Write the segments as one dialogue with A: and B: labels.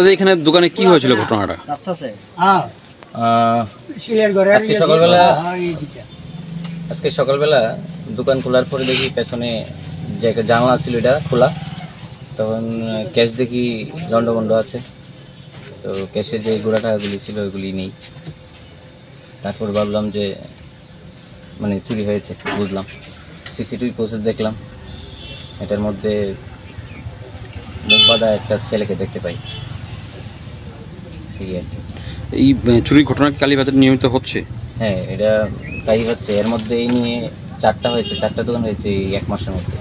A: আপনাদের এখানে দোকানে কি হয়েছিল ঘটনাটা?
B: আজকে সকালবেলা দোকান খোলার পরে দেখি পেছনে যে একটা জানলা ছিল এটা খোলা, তখন ক্যাশ দেখি লন্ডভন্ড আছে। তো ক্যাশে যে গোড়া টাকাগুলি ছিল ওইগুলি নেই। তারপর ভাবলাম যে মানে চুরি হয়েছে, বুঝলাম। সিসিটিভি ফুটেজ দেখলাম, এটার মধ্যে মুখ বাঁধা একটা ছেলেকে দেখতে পাই।
A: এই চুরির ঘটনা কালীবাজারে নিয়মিত হচ্ছে?
B: হ্যাঁ, এটা প্রায়ই হচ্ছে। এর মধ্যে এই নিয়ে 4টা হয়েছে, 4টা দোকান হয়েছে এই 1 মাসের মধ্যে।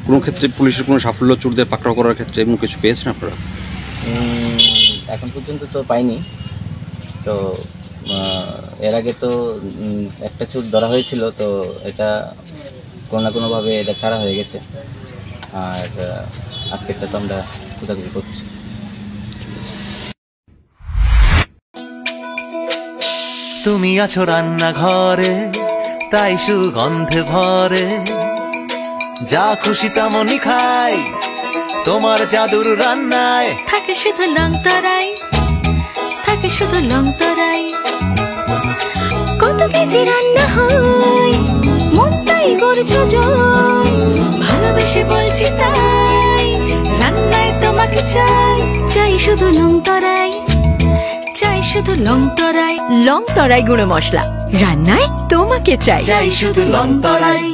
A: কোনো ক্ষেত্রে পুলিশের কোনো সাফল্য চোরদের পাকড়াও করার ক্ষেত্রে এমন কিছু পেয়েছেন আপনারা?
B: এখন পর্যন্ত তো পাইনি। তো এর আগে তো একটা চোর ধরা হয়েছিল, তো এটা কোনো না কোনোভাবে এটা ছাড়া হয়ে গেছে। আর আজকেরটা তো আমরা খোঁজাখুঁজি করছি।
C: তুমি আছো রান্নাঘরে, তাই সুগন্ধে ভরে, যা খুশি তেমনই খাই, তোমার জাদুর রান্নায়
D: থাকে শুধু লং তরাই, থাকে শুধু লং তরাই। কত কেজি রান্না হয়, মনটাই করছো জয়, ভালোবেসে বলছি তাই, রান্নায় তোমাকে চাই, চাই শুধু লং তরাই, চাই শুধু লং তরাই। লং তরাই গুঁড়ো মশলা, রান্নায় তোমাকে চাই, চাই শুধু লং তরাই।